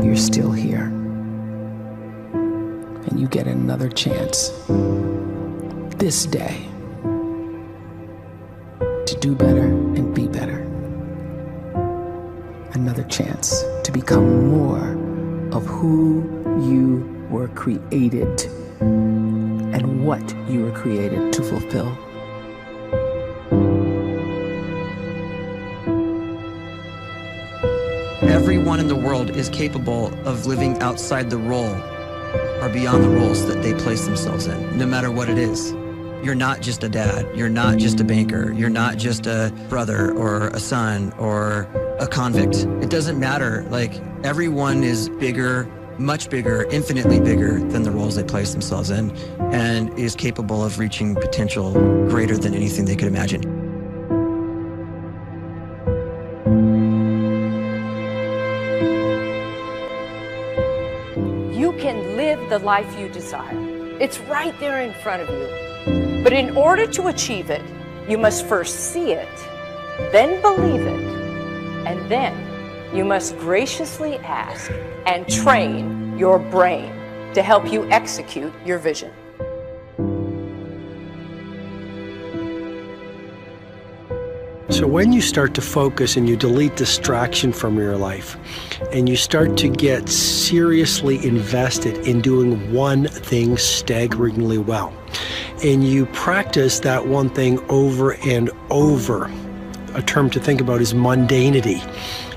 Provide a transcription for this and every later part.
you're still here. And you get another chance this day to do better and be better. Another chance to become more of who you were created and what you were created to fulfill. Everyone in the world is capable of living outside the role or beyond the roles that they place themselves in, no matter what it is. You're not just a dad, you're not just a banker, you're not just a brother or a son or a convict. It doesn't matter. Like, everyone is bigger, much bigger, infinitely bigger than the roles they place themselves in, and is capable of reaching potential greater than anything they could imagine. You can live the life you desire. It's right there in front of you. But in order to achieve it, you must first see it, then believe it, and then you must graciously ask and train your brain to help you execute your vision. So when you start to focus and you delete distraction from your life, and you start to get seriously invested in doing one thing staggeringly well, and you practice that one thing over and over, a term to think about is mundanity.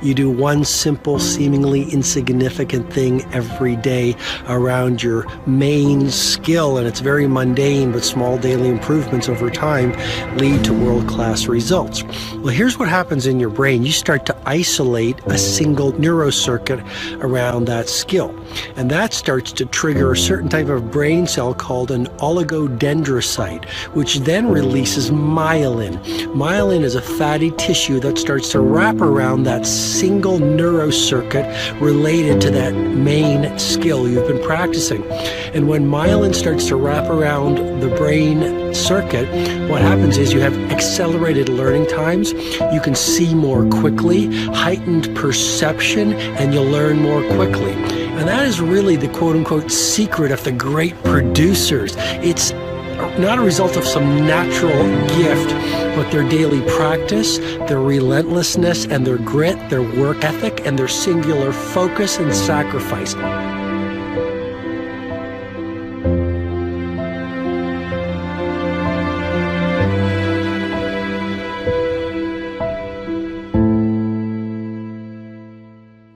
You do one simple, seemingly insignificant thing every day around your main skill, and it's very mundane, but small daily improvements over time lead to world-class results. Well, here's what happens in your brain. You start to isolate a single neurocircuit around that skill, and that starts to trigger a certain type of brain cell called an oligodendrocyte, which then releases myelin. Myelin is a fatty tissue that starts to wrap around that single neurocircuit related to that main skill you've been practicing. And when myelin starts to wrap around the brain circuit, what happens is you have accelerated learning times, you can see more quickly, heightened perception, and you'll learn more quickly. And that is really the quote-unquote secret of the great producers. It's not a result of some natural gift, but their daily practice, their relentlessness and their grit, their work ethic, and their singular focus and sacrifice.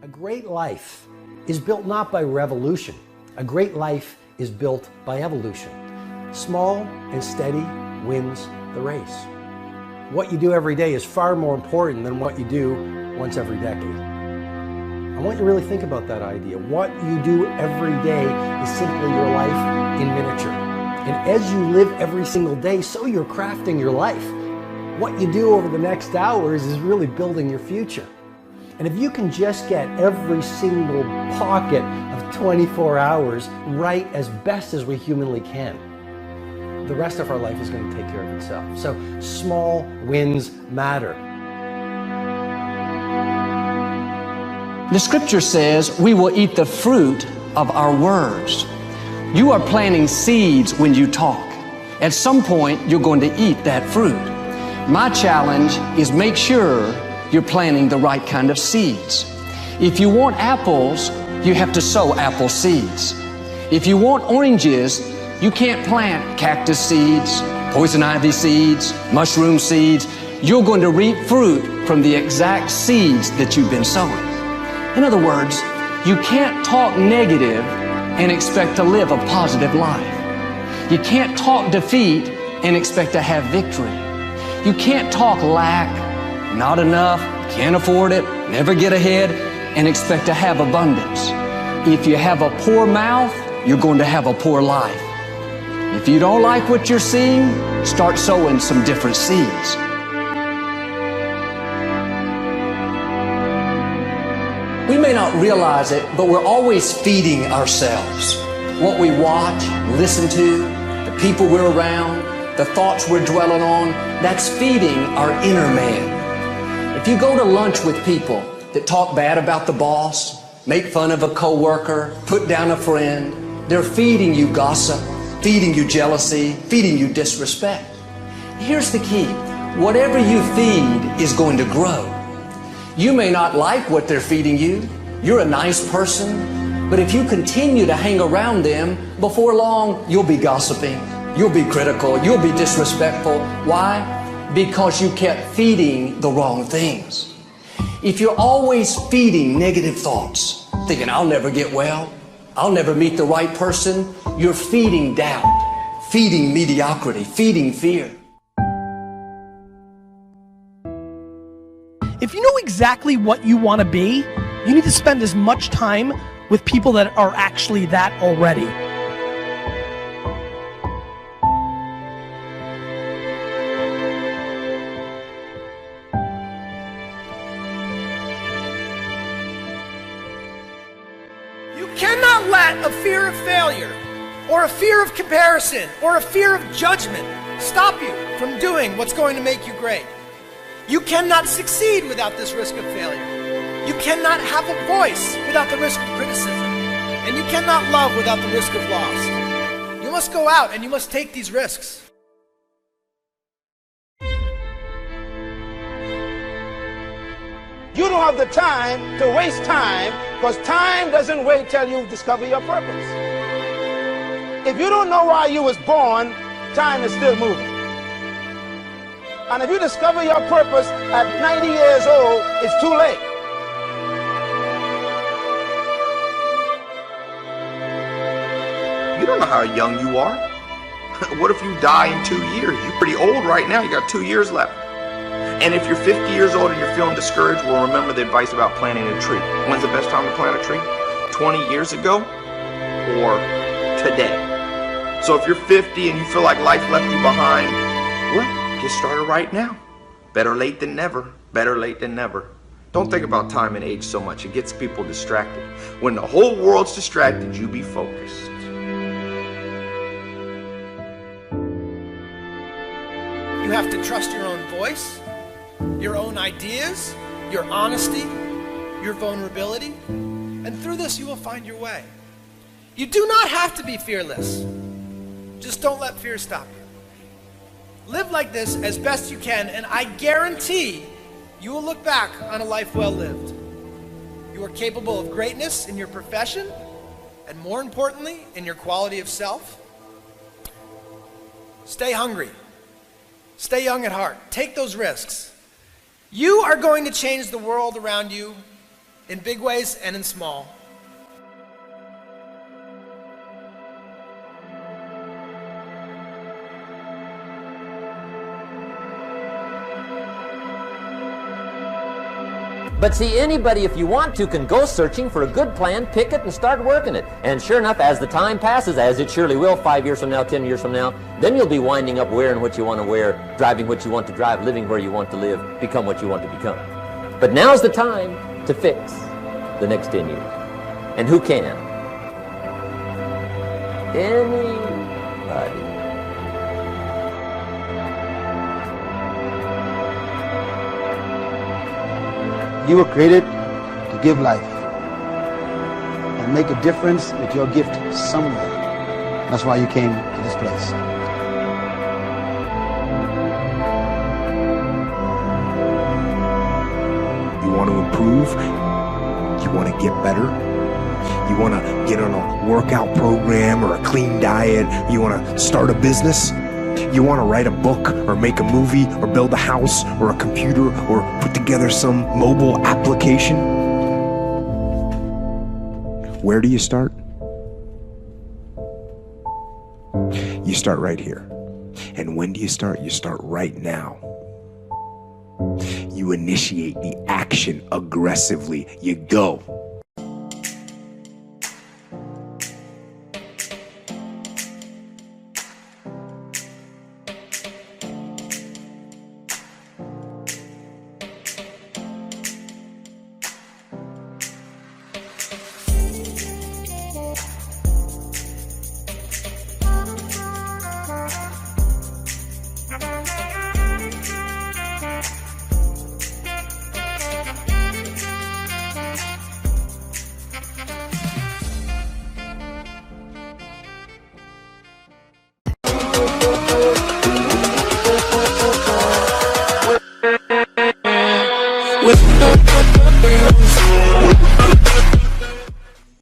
A great life is built not by revolution. A great life is built by evolution. Small and steady wins the race. What you do every day is far more important than what you do once every decade. I want you to really think about that idea. What you do every day is simply your life in miniature. And as you live every single day, so you're crafting your life. What you do over the next hours is really building your future. And if you can just get every single pocket of 24 hours right as best as we humanly can, the rest of our life is going to take care of itself. So small wins matter. The scripture says we will eat the fruit of our words. You are planting seeds when you talk. At some point, you're going to eat that fruit. My challenge is make sure you're planting the right kind of seeds. If you want apples, you have to sow apple seeds. If you want oranges, you can't plant cactus seeds, poison ivy seeds, mushroom seeds. You're going to reap fruit from the exact seeds that you've been sowing. In other words, you can't talk negative and expect to live a positive life. You can't talk defeat and expect to have victory. You can't talk lack, not enough, can't afford it, never get ahead, and expect to have abundance. If you have a poor mouth, you're going to have a poor life. If you don't like what you're seeing, start sowing some different seeds. We may not realize it, but we're always feeding ourselves. What we watch, listen to, the people we're around, the thoughts we're dwelling on, that's feeding our inner man. If you go to lunch with people that talk bad about the boss, make fun of a coworker, put down a friend. They're feeding you gossip, feeding you jealousy, feeding you disrespect. Here's the key. Whatever you feed is going to grow. You may not like what they're feeding you. You're a nice person. But if you continue to hang around them, before long, you'll be gossiping. You'll be critical. You'll be disrespectful. Why? Because you kept feeding the wrong things. If you're always feeding negative thoughts, thinking, I'll never get well, I'll never meet the right person, you're feeding doubt, feeding mediocrity, feeding fear. If you know exactly what you want to be, you need to spend as much time with people that are actually that already. You cannot let a fear of failure, or a fear of comparison, or a fear of judgment stop you from doing what's going to make you great. You cannot succeed without this risk of failure. You cannot have a voice without the risk of criticism. And you cannot love without the risk of loss. You must go out and you must take these risks. You don't have the time to waste time, because time doesn't wait till you discover your purpose. If you don't know why you was born, time is still moving. And if you discover your purpose at 90 years old, it's too late. You don't know how young you are. What if you die in 2 years? You're pretty old right now. You got 2 years left. And if you're 50 years old and you're feeling discouraged, well, remember the advice about planting a tree. When's the best time to plant a tree? 20 years ago or today? So if you're 50 and you feel like life left you behind, well, get started right now. Better late than never. Better late than never. Don't think about time and age so much. It gets people distracted. When the whole world's distracted, you be focused. You have to trust your own voice, your own ideas, your honesty, your vulnerability, and through this you will find your way. You do not have to be fearless. Just don't let fear stop you. Live like this as best you can, and I guarantee you will look back on a life well lived. You are capable of greatness in your profession, and more importantly, in your quality of self. Stay hungry. Stay young at heart. Take those risks. You are going to change the world around you in big ways and in small. But see, anybody, if you want to, can go searching for a good plan, pick it, and start working it. And sure enough, as the time passes, as it surely will 5 years from now, 10 years from now, then you'll be winding up wearing what you want to wear, driving what you want to drive, living where you want to live, become what you want to become. But now's the time to fix the next 10 years. And who can? Anybody. You were created to give life and make a difference with your gift somewhere. That's why you came to this place. You want to improve? You want to get better? You want to get on a workout program or a clean diet? You want to start a business? You want to write a book or make a movie or build a house or a computer or put together some mobile application? Where do you start? You start right here. And when do you start? You start right now. You initiate the action aggressively. You go.